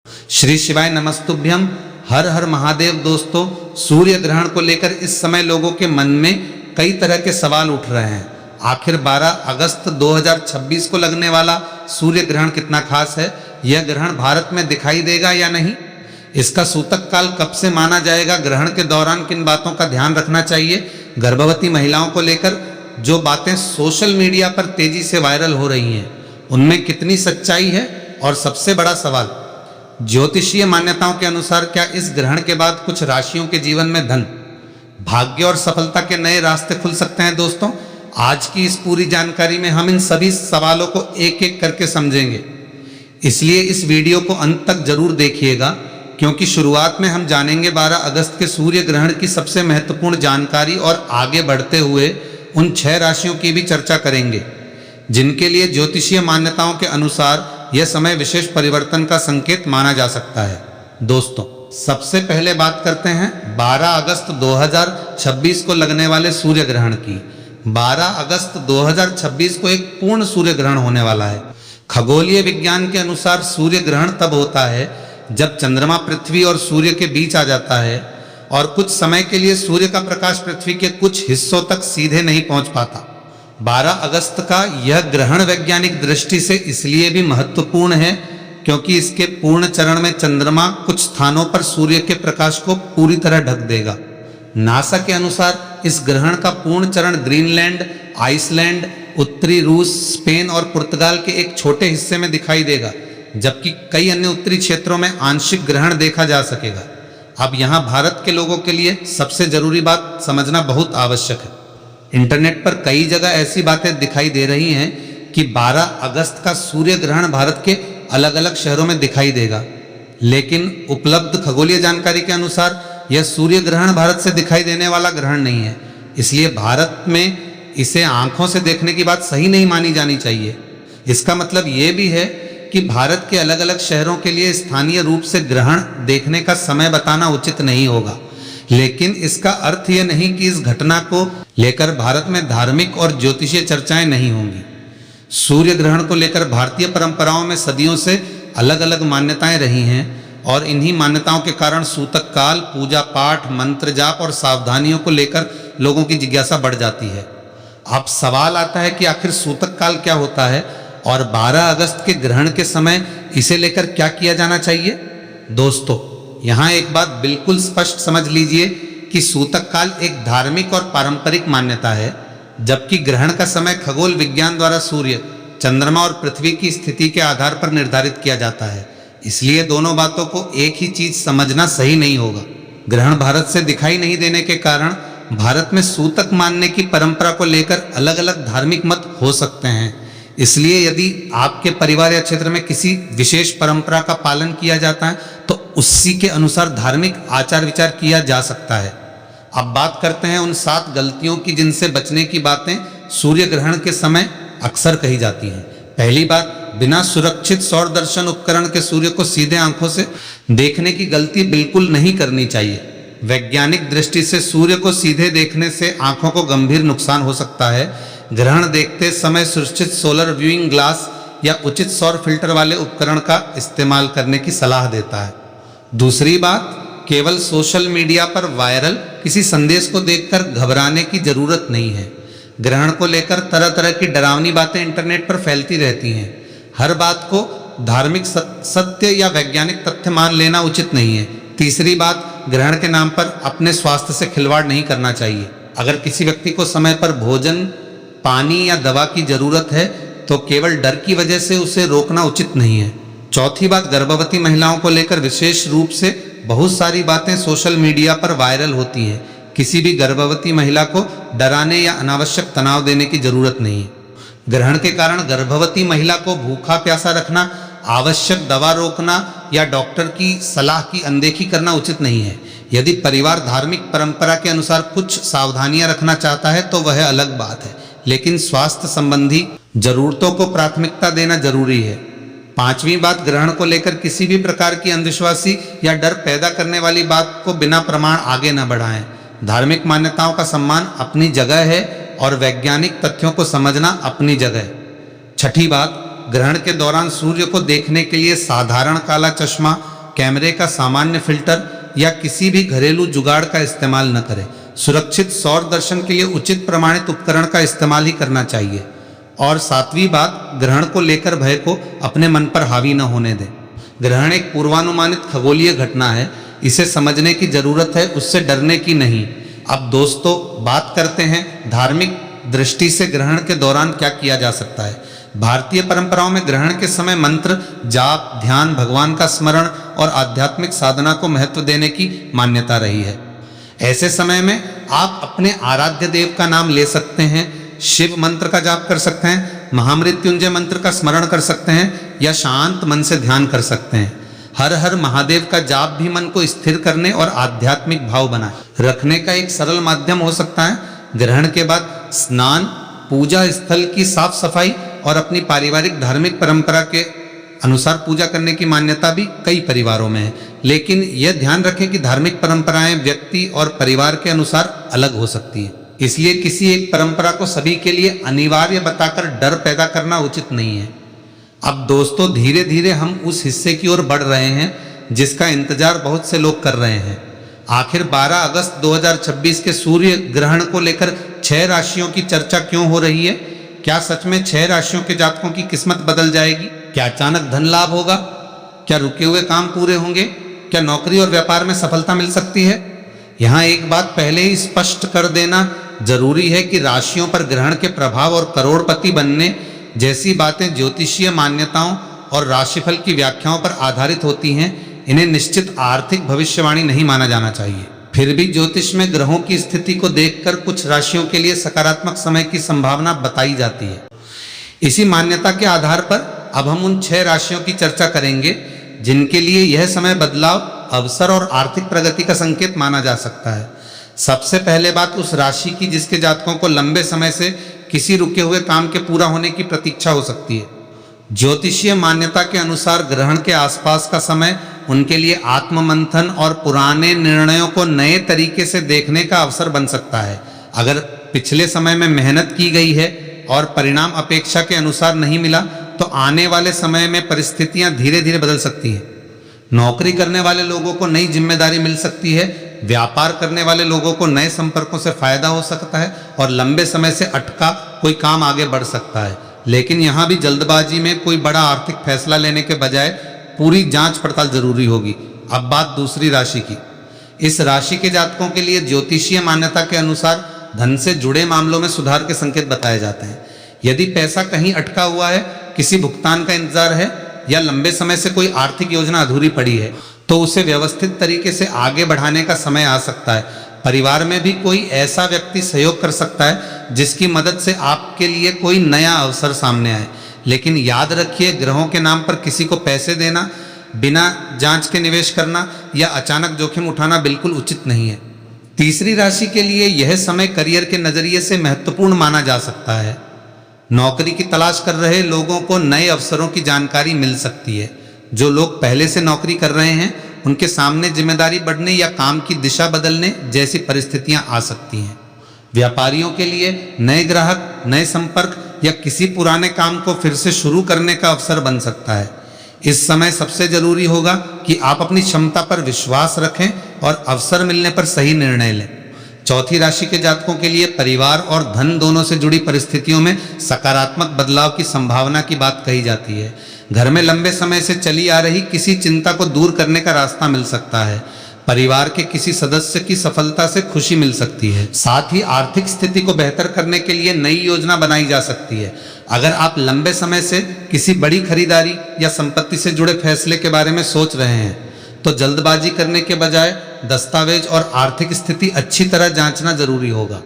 श्री शिवाय नमस्तुभ्यम। हर हर महादेव। दोस्तों, सूर्य ग्रहण को लेकर इस समय लोगों के मन में कई तरह के सवाल उठ रहे हैं। आखिर 12 अगस्त 2026 को लगने वाला सूर्य ग्रहण कितना खास है? यह ग्रहण भारत में दिखाई देगा या नहीं? इसका सूतक काल कब से माना जाएगा? ग्रहण के दौरान किन बातों का ध्यान रखना चाहिए? गर्भवती महिलाओं को लेकर जो बातें सोशल मीडिया पर तेजी से वायरल हो रही हैं, उनमें कितनी सच्चाई है? और सबसे बड़ा सवाल, ज्योतिषीय मान्यताओं के अनुसार क्या इस ग्रहण के बाद कुछ राशियों के जीवन में धन, भाग्य और सफलता के नए रास्ते खुल सकते हैं? दोस्तों, आज की इस पूरी जानकारी में हम इन सभी सवालों को एक एक करके समझेंगे, इसलिए इस वीडियो को अंत तक जरूर देखिएगा, क्योंकि शुरुआत में हम जानेंगे 12 अगस्त के सूर्य ग्रहण की सबसे महत्वपूर्ण जानकारी और आगे बढ़ते हुए उन 6 राशियों की भी चर्चा करेंगे जिनके लिए ज्योतिषीय मान्यताओं के अनुसार यह समय विशेष परिवर्तन का संकेत माना जा सकता है। दोस्तों, सबसे पहले बात करते हैं 12 अगस्त 2026 को लगने वाले सूर्य ग्रहण की। 12 अगस्त 2026 को एक पूर्ण सूर्य ग्रहण होने वाला है। खगोलीय विज्ञान के अनुसार सूर्य ग्रहण तब होता है जब चंद्रमा पृथ्वी और सूर्य के बीच आ जाता है और कुछ समय के लिए सूर्य का प्रकाश पृथ्वी के कुछ हिस्सों तक सीधे नहीं पहुंच पाता। 12 अगस्त का यह ग्रहण वैज्ञानिक दृष्टि से इसलिए भी महत्वपूर्ण है क्योंकि इसके पूर्ण चरण में चंद्रमा कुछ स्थानों पर सूर्य के प्रकाश को पूरी तरह ढक देगा। नासा के अनुसार इस ग्रहण का पूर्ण चरण ग्रीनलैंड, आइसलैंड, उत्तरी रूस, स्पेन और पुर्तगाल के एक छोटे हिस्से में दिखाई देगा, जबकि कई अन्य उत्तरी क्षेत्रों में आंशिक ग्रहण देखा जा सकेगा। अब यहाँ भारत के लोगों के लिए सबसे जरूरी बात समझना बहुत आवश्यक है। इंटरनेट पर कई जगह ऐसी बातें दिखाई दे रही हैं कि 12 अगस्त का सूर्य ग्रहण भारत के अलग अलग शहरों में दिखाई देगा, लेकिन उपलब्ध खगोलीय जानकारी के अनुसार यह सूर्य ग्रहण भारत से दिखाई देने वाला ग्रहण नहीं है, इसलिए भारत में इसे आंखों से देखने की बात सही नहीं मानी जानी चाहिए। इसका मतलब ये भी है कि भारत के अलग अलग शहरों के लिए स्थानीय रूप से ग्रहण देखने का समय बताना उचित नहीं होगा, लेकिन इसका अर्थ यह नहीं कि इस घटना को लेकर भारत में धार्मिक और ज्योतिषीय चर्चाएं नहीं होंगी। सूर्य ग्रहण को लेकर भारतीय परंपराओं में सदियों से अलग अलग मान्यताएं रही हैं और इन्हीं मान्यताओं के कारण सूतक काल, पूजा पाठ, मंत्र जाप और सावधानियों को लेकर लोगों की जिज्ञासा बढ़ जाती है। अब सवाल आता है कि आखिर सूतक काल क्या होता है और 12 अगस्त के ग्रहण के समय इसे लेकर क्या किया जाना चाहिए? दोस्तों, यहाँ एक बात बिल्कुल स्पष्ट समझ लीजिए कि सूतक काल एक धार्मिक और पारंपरिक मान्यता है, जबकि ग्रहण का समय खगोल विज्ञान द्वारा सूर्य, चंद्रमा और पृथ्वी की स्थिति के आधार पर निर्धारित किया जाता है। इसलिए दोनों बातों को एक ही चीज समझना सही नहीं होगा। ग्रहण भारत से दिखाई नहीं देने के कारण भारत में सूतक मानने की परंपरा को लेकर अलग अलग धार्मिक मत हो सकते हैं। इसलिए यदि आपके परिवार या क्षेत्र में किसी विशेष परंपरा का पालन किया जाता है तो उसी के अनुसार धार्मिक आचार विचार किया जा सकता है। अब बात करते हैं उन 7 गलतियों की जिनसे बचने की बातें सूर्य ग्रहण के समय अक्सर कही जाती हैं। पहली बात, बिना सुरक्षित सौर दर्शन उपकरण के सूर्य को सीधे आंखों से देखने की गलती बिल्कुल नहीं करनी चाहिए। वैज्ञानिक दृष्टि से सूर्य को सीधे देखने से आंखों को गंभीर नुकसान हो सकता है। ग्रहण देखते समय सुरक्षित सोलर व्यूइंग ग्लास या उचित सौर फिल्टर वाले उपकरण का इस्तेमाल करने की सलाह देता है। दूसरी बात, केवल सोशल मीडिया पर वायरल किसी संदेश को देखकर घबराने की जरूरत नहीं है। ग्रहण को लेकर तरह तरह की डरावनी बातें इंटरनेट पर फैलती रहती हैं। हर बात को धार्मिक सत्य या वैज्ञानिक तथ्य मान लेना उचित नहीं है। तीसरी बात, ग्रहण के नाम पर अपने स्वास्थ्य से खिलवाड़ नहीं करना चाहिए। अगर किसी व्यक्ति को समय पर भोजन, पानी या दवा की जरूरत है तो केवल डर की वजह से उसे रोकना उचित नहीं है। चौथी बात, गर्भवती महिलाओं को लेकर विशेष रूप से बहुत सारी बातें सोशल मीडिया पर वायरल होती हैं। किसी भी गर्भवती महिला को डराने या अनावश्यक तनाव देने की जरूरत नहीं है। ग्रहण के कारण गर्भवती महिला को भूखा प्यासा रखना, आवश्यक दवा रोकना या डॉक्टर की सलाह की अनदेखी करना उचित नहीं है। यदि परिवार धार्मिक परंपरा के अनुसार कुछ सावधानियां रखना चाहता है तो वह अलग बात है, लेकिन स्वास्थ्य संबंधी जरूरतों को प्राथमिकता देना जरूरी है। पांचवी बात, ग्रहण को लेकर किसी भी प्रकार की अंधविश्वासी या डर पैदा करने वाली बात को बिना प्रमाण आगे न बढ़ाएं। धार्मिक मान्यताओं का सम्मान अपनी जगह है और वैज्ञानिक तथ्यों को समझना अपनी जगह है। छठी बात, ग्रहण के दौरान सूर्य को देखने के लिए साधारण काला चश्मा कैमरे का सामान्य फिल्टर या किसी भी घरेलू जुगाड़ का इस्तेमाल न करें। सुरक्षित सौर दर्शन के लिए उचित प्रमाणित उपकरण का इस्तेमाल ही करना चाहिए। और सातवीं बात, ग्रहण को लेकर भय को अपने मन पर हावी न होने दें। ग्रहण एक पूर्वानुमानित खगोलीय घटना है, इसे समझने की जरूरत है, उससे डरने की नहीं। अब दोस्तों बात करते हैं धार्मिक दृष्टि से ग्रहण के दौरान क्या किया जा सकता है। भारतीय परंपराओं में ग्रहण के समय मंत्र, जाप, ध्यान, भगवान का स्मरण और आध्यात्मिक साधना को महत्व देने की मान्यता रही है। ऐसे समय में आप अपने आराध्य देव का नाम ले सकते हैं, शिव मंत्र का जाप कर सकते हैं, महामृत्युंजय मंत्र का स्मरण कर सकते हैं या शांत मन से ध्यान कर सकते हैं। हर हर महादेव का जाप भी मन को स्थिर करने और आध्यात्मिक भाव बनाए रखने का एक सरल माध्यम हो सकता है। ग्रहण के बाद स्नान, पूजा स्थल की साफ सफाई और अपनी पारिवारिक धार्मिक परंपरा के अनुसार पूजा करने की मान्यता भी कई परिवारों में है। लेकिन यह ध्यान रखें कि धार्मिक परंपराएं व्यक्ति और परिवार के अनुसार अलग हो सकती हैं, इसलिए किसी एक परंपरा को सभी के लिए अनिवार्य बताकर डर पैदा करना उचित नहीं है। अब दोस्तों धीरे धीरे हम उस हिस्से की ओर बढ़ रहे हैं जिसका इंतजार बहुत से लोग कर रहे हैं। आखिर 12 अगस्त 2026 के सूर्य ग्रहण को लेकर 6 राशियों की चर्चा क्यों हो रही है? क्या सच में 6 राशियों के जातकों की किस्मत बदल जाएगी? क्या अचानक धन लाभ होगा? क्या रुके हुए काम पूरे होंगे? क्या नौकरी और व्यापार में सफलता मिल सकती है? यहाँ एक बात पहले ही स्पष्ट कर देना जरूरी है कि राशियों पर ग्रहण के प्रभाव और करोड़पति बनने जैसी बातें ज्योतिषीय मान्यताओं और राशिफल की व्याख्याओं पर आधारित होती हैं। इन्हें निश्चित आर्थिक भविष्यवाणी नहीं माना जाना चाहिए। फिर भी ज्योतिष में ग्रहों की स्थिति को देखकर कुछ राशियों के लिए सकारात्मक समय की संभावना बताई जाती है। इसी मान्यता के आधार पर अब हम उन 6 राशियों की चर्चा करेंगे जिनके लिए यह समय बदलाव, अवसर और आर्थिक प्रगति का संकेत माना जा सकता है। सबसे पहले बात उस राशि की जिसके जातकों को लंबे समय से किसी रुके हुए काम के पूरा होने की प्रतीक्षा हो सकती है। ज्योतिषीय मान्यता के अनुसार ग्रहण के आसपास का समय उनके लिए आत्ममंथन और पुराने निर्णयों को नए तरीके से देखने का अवसर बन सकता है। अगर पिछले समय में मेहनत की गई है और परिणाम अपेक्षा के अनुसार नहीं मिला तो आने वाले समय में परिस्थितियां धीरे धीरे बदल सकती हैं। नौकरी करने वाले लोगों को नई जिम्मेदारी मिल सकती है, व्यापार करने वाले लोगों को नए संपर्कों से फायदा हो सकता है और लंबे समय से अटका कोई काम आगे बढ़ सकता है। लेकिन यहाँ भी जल्दबाजी में कोई बड़ा आर्थिक फैसला लेने के बजाय पूरी जांच पड़ताल जरूरी होगी। अब बात दूसरी राशि की। इस राशि के जातकों के लिए ज्योतिषीय मान्यता के अनुसार धन से जुड़े मामलों में सुधार के संकेत बताए जाते हैं। यदि पैसा कहीं अटका हुआ है, किसी भुगतान का इंतजार है या लंबे समय से कोई आर्थिक योजना अधूरी पड़ी है तो उसे व्यवस्थित तरीके से आगे बढ़ाने का समय आ सकता है। परिवार में भी कोई ऐसा व्यक्ति सहयोग कर सकता है जिसकी मदद से आपके लिए कोई नया अवसर सामने आए। लेकिन याद रखिए, ग्रहों के नाम पर किसी को पैसे देना, बिना जांच के निवेश करना या अचानक जोखिम उठाना बिल्कुल उचित नहीं है। तीसरी राशि के लिए यह समय करियर के नजरिए से महत्वपूर्ण माना जा सकता है। नौकरी की तलाश कर रहे लोगों को नए अवसरों की जानकारी मिल सकती है। जो लोग पहले से नौकरी कर रहे हैं उनके सामने जिम्मेदारी बढ़ने या काम की दिशा बदलने जैसी परिस्थितियां आ सकती हैं। व्यापारियों के लिए नए ग्राहक, नए संपर्क या किसी पुराने काम को फिर से शुरू करने का अवसर बन सकता है। इस समय सबसे जरूरी होगा कि आप अपनी क्षमता पर विश्वास रखें और अवसर मिलने पर सही निर्णय लें। चौथी राशि के जातकों के लिए परिवार और धन दोनों से जुड़ी परिस्थितियों में सकारात्मक बदलाव की संभावना की बात कही जाती है। घर में लंबे समय से चली आ रही किसी चिंता को दूर करने का रास्ता मिल सकता है। परिवार के किसी सदस्य की सफलता से खुशी मिल सकती है। साथ ही आर्थिक स्थिति को बेहतर करने के लिए नई योजना बनाई जा सकती है। अगर आप लंबे समय से किसी बड़ी खरीदारी या संपत्ति से जुड़े फैसले के बारे में सोच रहे हैं तो जल्दबाजी करने के बजाय दस्तावेज और आर्थिक स्थिति अच्छी तरह जांचना जरूरी होगा।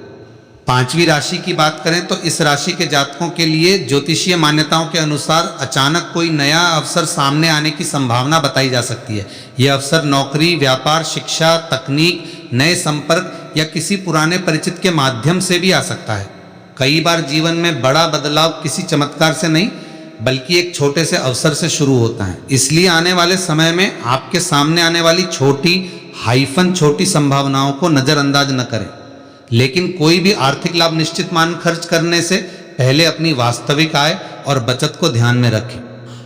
पांचवी राशि की बात करें तो इस राशि के जातकों के लिए ज्योतिषीय मान्यताओं के अनुसार अचानक कोई नया अवसर सामने आने की संभावना बताई जा सकती है। यह अवसर नौकरी, व्यापार, शिक्षा, तकनीक, नए संपर्क या किसी पुराने परिचित के माध्यम से भी आ सकता है। कई बार जीवन में बड़ा बदलाव किसी चमत्कार से नहीं बल्कि एक छोटे से अवसर से शुरू होता है। इसलिए आने वाले समय में आपके सामने आने वाली छोटी संभावनाओं को नजरअंदाज न करें। लेकिन कोई भी आर्थिक लाभ निश्चित मान खर्च करने से पहले अपनी वास्तविक आय और बचत को ध्यान में रखें।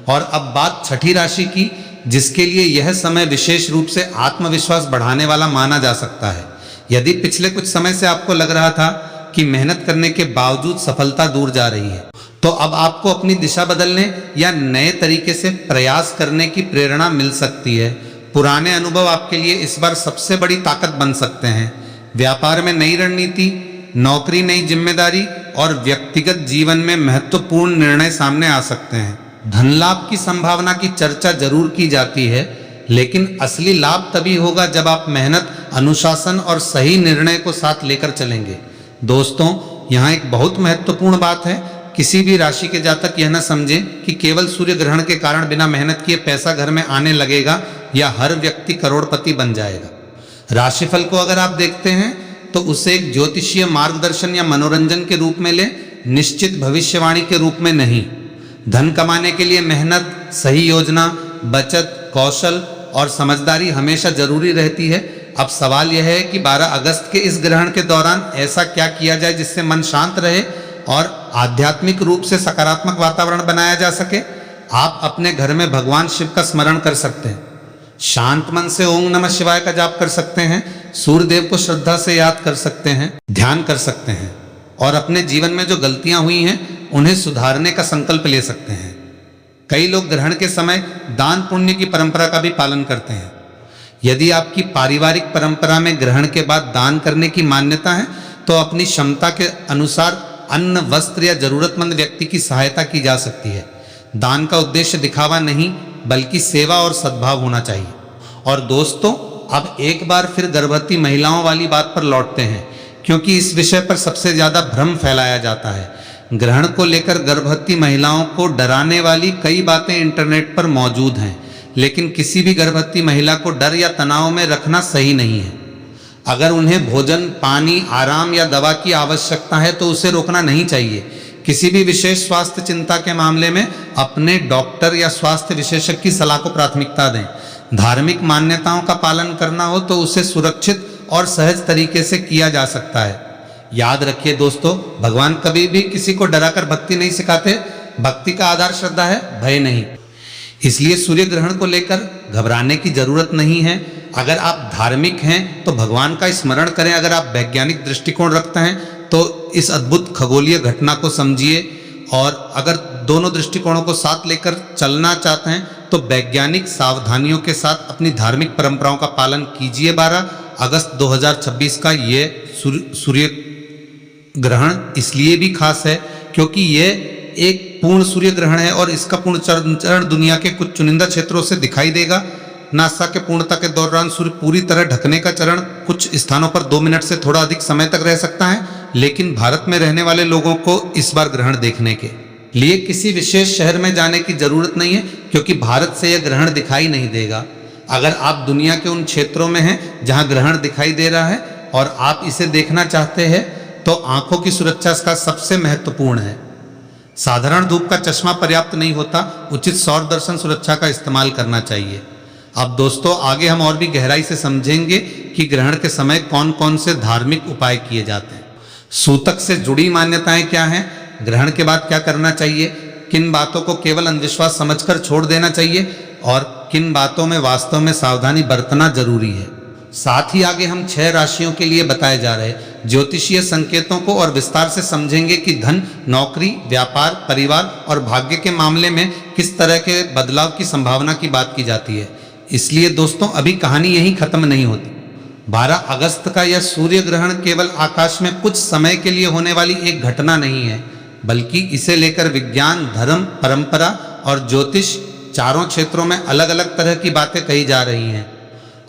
और अब बात छठी राशि की जिसके लिए यह समय विशेष रूप से आत्मविश्वास बढ़ाने वाला माना जा सकता है। यदि पिछले कुछ समय से आपको लग रहा था कि मेहनत करने के बावजूद सफलता दूर जा रही है, तो अब आपको अपनी दिशा बदलने या नए तरीके से प्रयास करने की प्रेरणा मिल सकती है। पुराने अनुभव आपके लिए इस बार सबसे बड़ी ताकत बन सकते हैं। व्यापार में नई रणनीति, नौकरी, नई जिम्मेदारी और व्यक्तिगत जीवन में महत्वपूर्ण निर्णय सामने आ सकते हैं। धन लाभ की संभावना की चर्चा जरूर की जाती है, लेकिन असली लाभ तभी होगा जब आप मेहनत, अनुशासन और सही निर्णय को साथ लेकर चलेंगे। दोस्तों, यहाँ एक बहुत महत्वपूर्ण बात है। किसी भी राशि के जातक यह न समझें कि केवल सूर्य ग्रहण के कारण बिना मेहनत किए पैसा घर में आने लगेगा या हर व्यक्ति करोड़पति बन जाएगा। राशिफल को अगर आप देखते हैं तो उसे एक ज्योतिषीय मार्गदर्शन या मनोरंजन के रूप में लें, निश्चित भविष्यवाणी के रूप में नहीं। धन कमाने के लिए मेहनत, सही योजना, बचत, कौशल और समझदारी हमेशा जरूरी रहती है। अब सवाल यह है कि 12 अगस्त के इस ग्रहण के दौरान ऐसा क्या किया जाए जिससे मन शांत रहे और आध्यात्मिक रूप से सकारात्मक वातावरण बनाया जा सके। आप अपने घर में भगवान शिव का स्मरण कर सकते हैं, शांत मन से ओम नमः शिवाय का जाप कर सकते हैं, सूर्य देव को श्रद्धा से याद कर सकते हैं, ध्यान कर सकते हैं और अपने जीवन में जो गलतियां हुई हैं उन्हें सुधारने का संकल्प ले सकते हैं। कई लोग ग्रहण के समय दान पुण्य की परंपरा का भी पालन करते हैं। यदि आपकी पारिवारिक परंपरा में ग्रहण के बाद दान करने की मान्यता है तो अपनी क्षमता के अनुसार अन्न, वस्त्र या जरूरतमंद व्यक्ति की सहायता की जा सकती है। दान का उद्देश्य दिखावा नहीं बल्कि सेवा और सद्भाव होना चाहिए। और दोस्तों, अब एक बार फिर गर्भवती महिलाओं वाली बात पर लौटते हैं, क्योंकि इस विषय पर सबसे ज्यादा भ्रम फैलाया जाता है। ग्रहण को लेकर गर्भवती महिलाओं को डराने वाली कई बातें इंटरनेट पर मौजूद हैं, लेकिन किसी भी गर्भवती महिला को डर या तनाव में रखना सही नहीं है। अगर उन्हें भोजन, पानी, आराम या दवा की आवश्यकता है तो उसे रोकना नहीं चाहिए। किसी भी विशेष स्वास्थ्य चिंता के मामले में अपने डॉक्टर या स्वास्थ्य विशेषज्ञ की सलाह को प्राथमिकता दें। धार्मिक मान्यताओं का पालन करना हो तो उसे सुरक्षित और सहज तरीके से किया जा सकता है। याद रखिए दोस्तों, भगवान कभी भी किसी को डराकर भक्ति नहीं सिखाते। भक्ति का आधार श्रद्धा है, भय नहीं। इसलिए सूर्य ग्रहण को लेकर घबराने की जरूरत नहीं है। अगर आप धार्मिक हैं तो भगवान का स्मरण करें। अगर आप वैज्ञानिक दृष्टिकोण रखते हैं तो इस अद्भुत खगोलीय घटना को समझिए, और अगर दोनों दृष्टिकोणों को साथ लेकर चलना चाहते हैं तो वैज्ञानिक सावधानियों के साथ अपनी धार्मिक परंपराओं का पालन कीजिए। 12 अगस्त 2026 का ये सूर्य ग्रहण इसलिए भी खास है क्योंकि ये एक पूर्ण सूर्य ग्रहण है और इसका पूर्ण चरण दुनिया के कुछ चुनिंदा क्षेत्रों से दिखाई देगा। नासा के पूर्णता के दौरान सूर्य पूरी तरह ढकने का चरण कुछ स्थानों पर 2 मिनट से थोड़ा अधिक समय तक रह सकता है, लेकिन भारत में रहने वाले लोगों को इस बार ग्रहण देखने के लिए किसी विशेष शहर में जाने की जरूरत नहीं है, क्योंकि भारत से यह ग्रहण दिखाई नहीं देगा। अगर आप दुनिया के उन क्षेत्रों में हैं जहां ग्रहण दिखाई दे रहा है और आप इसे देखना चाहते हैं तो आंखों की सुरक्षा इसका सबसे महत्वपूर्ण है। साधारण धूप का चश्मा पर्याप्त नहीं होता, उचित सौर दर्शन सुरक्षा का इस्तेमाल करना चाहिए। अब दोस्तों, आगे हम और भी गहराई से समझेंगे कि ग्रहण के समय कौन कौन से धार्मिक उपाय किए जाते हैं, सूतक से जुड़ी मान्यताएं क्या हैं, ग्रहण के बाद क्या करना चाहिए, किन बातों को केवल अंधविश्वास समझकर छोड़ देना चाहिए और किन बातों में वास्तव में सावधानी बरतना जरूरी है। साथ ही आगे हम 6 राशियों के लिए बताए जा रहे ज्योतिषीय संकेतों को और विस्तार से समझेंगे कि धन, नौकरी, व्यापार, परिवार और भाग्य के मामले में किस तरह के बदलाव की संभावना की बात की जाती है। इसलिए दोस्तों, अभी कहानी यहीं खत्म नहीं होती। 12 अगस्त का यह सूर्य ग्रहण केवल आकाश में कुछ समय के लिए होने वाली एक घटना नहीं है, बल्कि इसे लेकर विज्ञान, धर्म, परंपरा और ज्योतिष चारों क्षेत्रों में अलग अलग तरह की बातें कही जा रही हैं।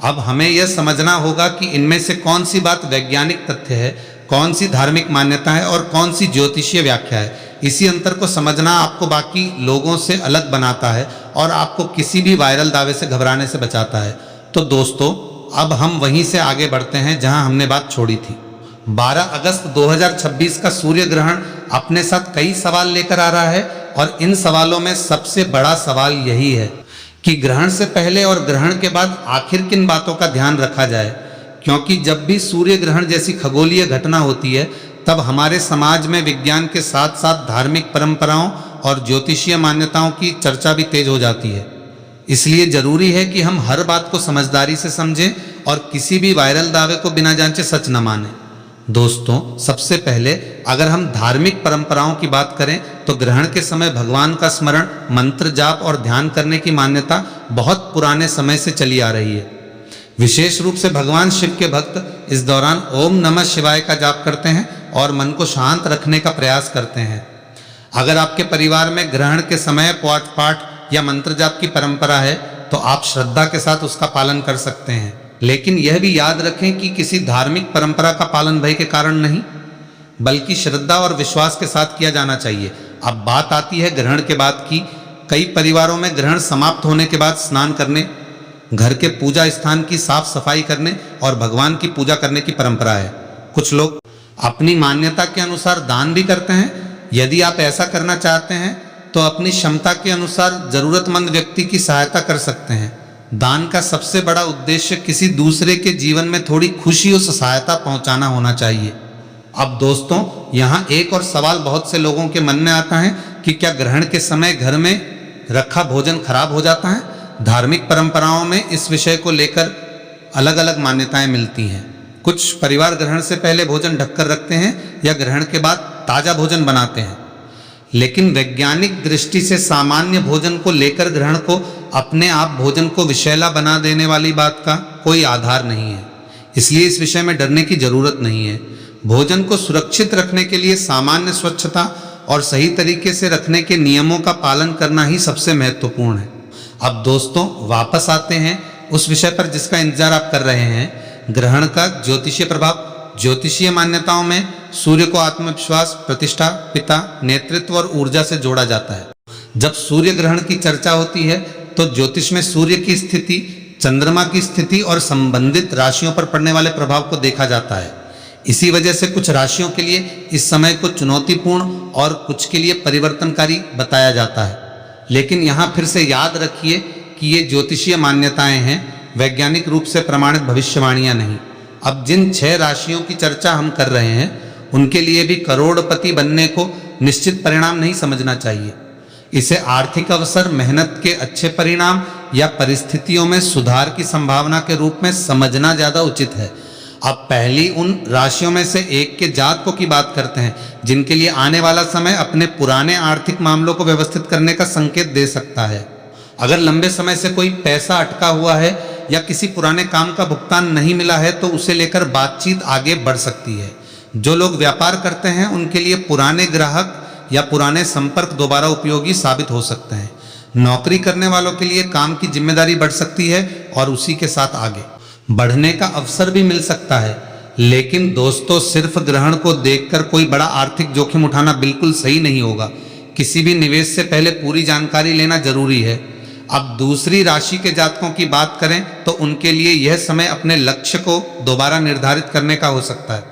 अब हमें यह समझना होगा कि इनमें से कौन सी बात वैज्ञानिक तथ्य है, कौन सी धार्मिक मान्यता है और कौन सी ज्योतिषीय व्याख्या है। इसी अंतर को समझना आपको बाकी लोगों से अलग बनाता है और आपको किसी भी वायरल दावे से घबराने से बचाता है। तो दोस्तों, अब हम वहीं से आगे बढ़ते हैं जहां हमने बात छोड़ी थी। 12 अगस्त 2026 का सूर्य ग्रहण अपने साथ कई सवाल लेकर आ रहा है और इन सवालों में सबसे बड़ा सवाल यही है कि ग्रहण से पहले और ग्रहण के बाद आखिर किन बातों का ध्यान रखा जाए, क्योंकि जब भी सूर्य ग्रहण जैसी खगोलीय घटना होती है तब हमारे समाज में विज्ञान के साथ साथ धार्मिक परंपराओं और ज्योतिषीय मान्यताओं की चर्चा भी तेज हो जाती है। इसलिए जरूरी है कि हम हर बात को समझदारी से समझें और किसी भी वायरल दावे को बिना जांचे सच न मानें। दोस्तों, सबसे पहले अगर हम धार्मिक परंपराओं की बात करें तो ग्रहण के समय भगवान का स्मरण, मंत्र जाप और ध्यान करने की मान्यता बहुत पुराने समय से चली आ रही है। विशेष रूप से भगवान शिव के भक्त इस दौरान ओम नमः शिवाय का जाप करते हैं और मन को शांत रखने का प्रयास करते हैं। अगर आपके परिवार में ग्रहण के समय पाठ या मंत्र जाप की परंपरा है तो आप श्रद्धा के साथ उसका पालन कर सकते हैं, लेकिन यह भी याद रखें कि किसी धार्मिक परंपरा का पालन भय के कारण नहीं, बल्कि श्रद्धा और विश्वास के साथ किया जाना चाहिए। अब बात आती है ग्रहण के बाद की। कई परिवारों में ग्रहण समाप्त होने के बाद स्नान करने, घर के पूजा स्थान की साफ सफाई करने और भगवान की पूजा करने की परंपरा है। कुछ लोग अपनी मान्यता के अनुसार दान भी करते हैं। यदि आप ऐसा करना चाहते हैं तो अपनी क्षमता के अनुसार जरूरतमंद व्यक्ति की सहायता कर सकते हैं। दान का सबसे बड़ा उद्देश्य किसी दूसरे के जीवन में थोड़ी खुशी और सहायता पहुंचाना होना चाहिए। अब दोस्तों, यहाँ एक और सवाल बहुत से लोगों के मन में आता है कि क्या ग्रहण के समय घर में रखा भोजन खराब हो जाता है? धार्मिक परंपराओं में इस विषय को लेकर अलग अलग मान्यताएं मिलती हैं। कुछ परिवार ग्रहण से पहले भोजन ढककर रखते हैं या ग्रहण के बाद ताजा भोजन बनाते हैं, लेकिन वैज्ञानिक दृष्टि से सामान्य भोजन को लेकर ग्रहण को अपने आप भोजन को विषैला बना देने वाली बात का कोई आधार नहीं है। इसलिए इस विषय में डरने की जरूरत नहीं है। भोजन को सुरक्षित रखने के लिए सामान्य स्वच्छता और सही तरीके से रखने के नियमों का पालन करना ही सबसे महत्वपूर्ण है। अब दोस्तों, वापस आते हैं उस विषय पर जिसका इंतजार आप कर रहे हैं, ग्रहण का ज्योतिषीय प्रभाव। ज्योतिषीय मान्यताओं में सूर्य को आत्मविश्वास, प्रतिष्ठा, पिता, नेतृत्व और ऊर्जा से जोड़ा जाता है। जब सूर्य ग्रहण की चर्चा होती है तो ज्योतिष में सूर्य की स्थिति, चंद्रमा की स्थिति और संबंधित राशियों पर पड़ने वाले प्रभाव को देखा जाता है। इसी वजह से कुछ राशियों के लिए इस समय को चुनौतीपूर्ण और कुछ के लिए परिवर्तनकारी बताया जाता है। लेकिन यहाँ फिर से याद रखिए कि ये ज्योतिषीय मान्यताएं हैं, वैज्ञानिक रूप से प्रमाणित भविष्यवाणियां नहीं। अब जिन 6 राशियों की चर्चा हम कर रहे हैं उनके लिए भी करोड़पति बनने को निश्चित परिणाम नहीं समझना चाहिए। इसे आर्थिक अवसर, मेहनत के अच्छे परिणाम या परिस्थितियों में सुधार की संभावना के रूप में समझना ज्यादा उचित है। अब पहली उन राशियों में से एक के जातकों की बात करते हैं जिनके लिए आने वाला समय अपने पुराने आर्थिक मामलों को व्यवस्थित करने का संकेत दे सकता है। अगर लंबे समय से कोई पैसा अटका हुआ है या किसी पुराने काम का भुगतान नहीं मिला है तो उसे लेकर बातचीत आगे बढ़ सकती है। जो लोग व्यापार करते हैं उनके लिए पुराने ग्राहक या पुराने संपर्क दोबारा उपयोगी साबित हो सकते हैं। नौकरी करने वालों के लिए काम की जिम्मेदारी बढ़ सकती है और उसी के साथ आगे बढ़ने का अवसर भी मिल सकता है। लेकिन दोस्तों, सिर्फ ग्रहण को देखकर कोई बड़ा आर्थिक जोखिम उठाना बिल्कुल सही नहीं होगा। किसी भी निवेश से पहले पूरी जानकारी लेना जरूरी है। अब दूसरी राशि के जातकों की बात करें तो उनके लिए यह समय अपने लक्ष्य को दोबारा निर्धारित करने का हो सकता है।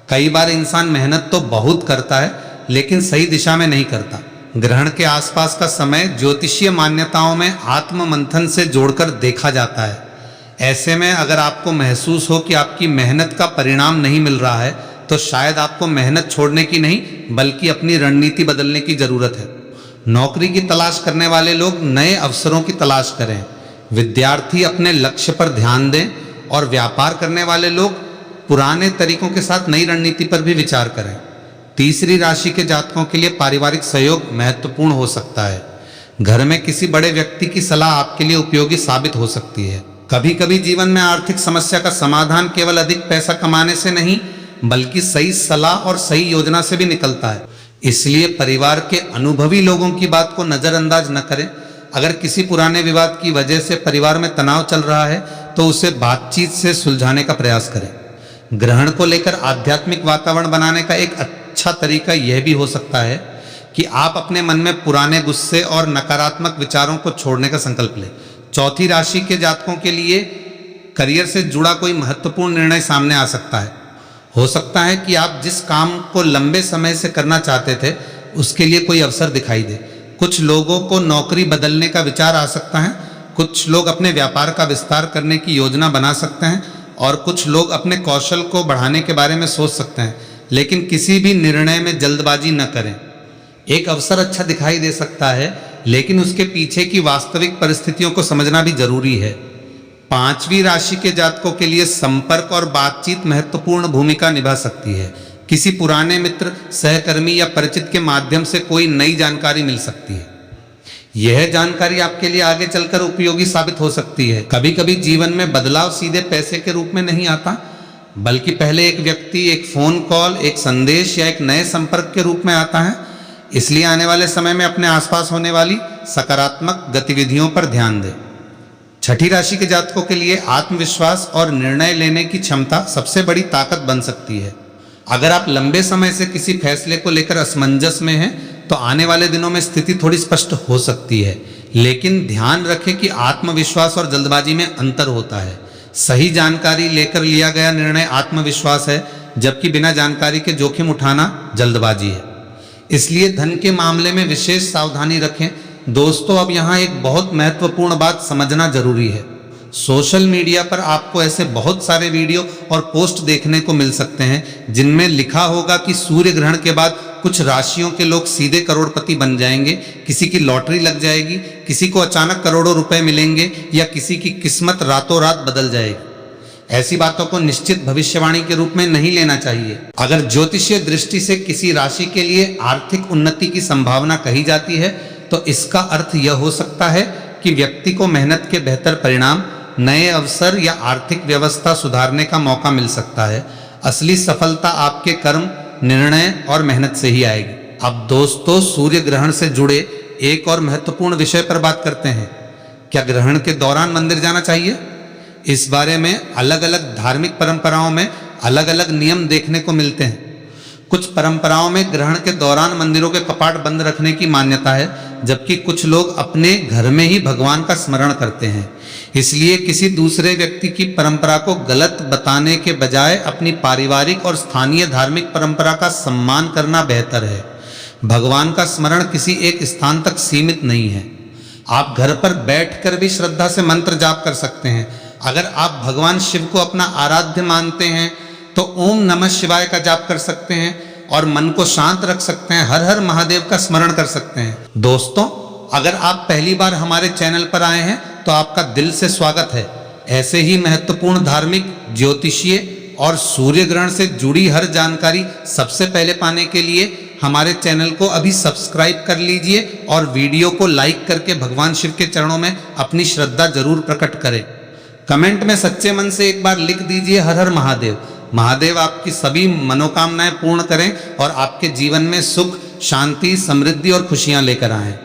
कई बार इंसान मेहनत तो बहुत करता है लेकिन सही दिशा में नहीं करता। ग्रहण के आसपास का समय ज्योतिषीय मान्यताओं में आत्म मंथन से जोड़कर देखा जाता है। ऐसे में अगर आपको महसूस हो कि आपकी मेहनत का परिणाम नहीं मिल रहा है तो शायद आपको मेहनत छोड़ने की नहीं बल्कि अपनी रणनीति बदलने की जरूरत है। नौकरी की तलाश करने वाले लोग नए अवसरों की तलाश करें, विद्यार्थी अपने लक्ष्य पर ध्यान दें और व्यापार करने वाले लोग पुराने तरीकों के साथ नई रणनीति पर भी विचार करें। तीसरी राशि के जातकों के लिए पारिवारिक सहयोग महत्वपूर्ण हो सकता है। घर में किसी बड़े व्यक्ति की सलाह आपके लिए उपयोगी साबित हो सकती है। कभी कभी जीवन में आर्थिक समस्या का समाधान केवल अधिक पैसा कमाने से नहीं बल्कि सही सलाह और सही योजना से भी निकलता है। इसलिए परिवार के अनुभवी लोगों की बात को नजरअंदाज न करें। अगर किसी पुराने विवाद की वजह से परिवार में तनाव चल रहा है तो उसे बातचीत से सुलझाने का प्रयास करें। ग्रहण को लेकर आध्यात्मिक वातावरण बनाने का एक अच्छा तरीका यह भी हो सकता है कि आप अपने मन में पुराने गुस्से और नकारात्मक विचारों को छोड़ने का संकल्प लें। चौथी राशि के जातकों के लिए करियर से जुड़ा कोई महत्वपूर्ण निर्णय सामने आ सकता है। हो सकता है कि आप जिस काम को लंबे समय से करना चाहते थे उसके लिए कोई अवसर दिखाई दे। कुछ लोगों को नौकरी बदलने का विचार आ सकता है, कुछ लोग अपने व्यापार का विस्तार करने की योजना बना सकते हैं और कुछ लोग अपने कौशल को बढ़ाने के बारे में सोच सकते हैं। लेकिन किसी भी निर्णय में जल्दबाजी न करें। एक अवसर अच्छा दिखाई दे सकता है लेकिन उसके पीछे की वास्तविक परिस्थितियों को समझना भी जरूरी है। 5वीं राशि के जातकों के लिए संपर्क और बातचीत महत्वपूर्ण भूमिका निभा सकती है। किसी पुराने मित्र, सहकर्मी या परिचित के माध्यम से कोई नई जानकारी मिल सकती है। यह जानकारी आपके लिए आगे चलकर उपयोगी साबित हो सकती है। कभी कभी जीवन में बदलाव सीधे पैसे के रूप में नहीं आता, बल्कि पहले एक व्यक्ति, एक फोन कॉल, एक संदेश या एक नए संपर्क के रूप में आता है। इसलिए आने वाले समय में अपने आसपास होने वाली सकारात्मक गतिविधियों पर ध्यान दें। 6ठी राशि के जातकों के लिए आत्मविश्वास और निर्णय लेने की क्षमता सबसे बड़ी ताकत बन सकती है। अगर आप लंबे समय से किसी फैसले को लेकर असमंजस में हैं, तो आने वाले दिनों में स्थिति थोड़ी स्पष्ट हो सकती है। लेकिन ध्यान रखें कि आत्मविश्वास और जल्दबाजी में अंतर होता है। सही जानकारी लेकर लिया गया निर्णय आत्मविश्वास है, जबकि बिना जानकारी के जोखिम उठाना जल्दबाजी है। इसलिए धन के मामले में विशेष सावधानी रखें। दोस्तों, अब यहाँ एक बहुत महत्वपूर्ण बात समझना जरूरी है। सोशल मीडिया पर आपको ऐसे बहुत सारे वीडियो और पोस्ट देखने को मिल सकते हैं जिनमें लिखा होगा कि सूर्य ग्रहण के बाद कुछ राशियों के लोग सीधे करोड़पति बन जाएंगे, किसी की लॉटरी लग जाएगी, किसी को अचानक करोड़ों रुपए मिलेंगे या किसी की किस्मत रातों रात बदल जाएगी। ऐसी बातों को निश्चित भविष्यवाणी के रूप में नहीं लेना चाहिए। अगर ज्योतिषीय दृष्टि से किसी राशि के लिए आर्थिक उन्नति की संभावना कही जाती है, तो इसका अर्थ यह हो सकता है कि व्यक्ति को मेहनत के बेहतर परिणाम, नए अवसर या आर्थिक व्यवस्था सुधारने का मौका मिल सकता है। असली सफलता आपके कर्म, निर्णय और मेहनत से ही आएगी। अब दोस्तों, सूर्य ग्रहण से जुड़े एक और महत्वपूर्ण विषय पर बात करते हैं। क्या ग्रहण के दौरान मंदिर जाना चाहिए? इस बारे में अलग अलग धार्मिक परंपराओं में अलग अलग नियम देखने को मिलते हैं। कुछ परंपराओं में ग्रहण के दौरान मंदिरों के कपाट बंद रखने की मान्यता है, जबकि कुछ लोग अपने घर में ही भगवान का स्मरण करते हैं। इसलिए किसी दूसरे व्यक्ति की परंपरा को गलत बताने के बजाय अपनी पारिवारिक और स्थानीय धार्मिक परंपरा का सम्मान करना बेहतर है। भगवान का स्मरण किसी एक स्थान तक सीमित नहीं है। आप घर पर बैठकर भी श्रद्धा से मंत्र जाप कर सकते हैं। अगर आप भगवान शिव को अपना आराध्य मानते हैं, तो ओम नमः शिवाय का जाप कर सकते हैं और मन को शांत रख सकते हैं। हर हर महादेव का स्मरण कर सकते हैं। दोस्तों, अगर आप पहली बार हमारे चैनल पर आए हैं, तो आपका दिल से स्वागत है। ऐसे ही महत्वपूर्ण धार्मिक, ज्योतिषीय और सूर्य ग्रहण से जुड़ी हर जानकारी सबसे पहले पाने के लिए हमारे चैनल को अभी सब्सक्राइब कर लीजिए और वीडियो को लाइक करके भगवान शिव के चरणों में अपनी श्रद्धा जरूर प्रकट करें। कमेंट में सच्चे मन से एक बार लिख दीजिए हर हर महादेव। महादेव आपकी सभी मनोकामनाएं पूर्ण करें और आपके जीवन में सुख, शांति, समृद्धि और खुशियां लेकर आएं।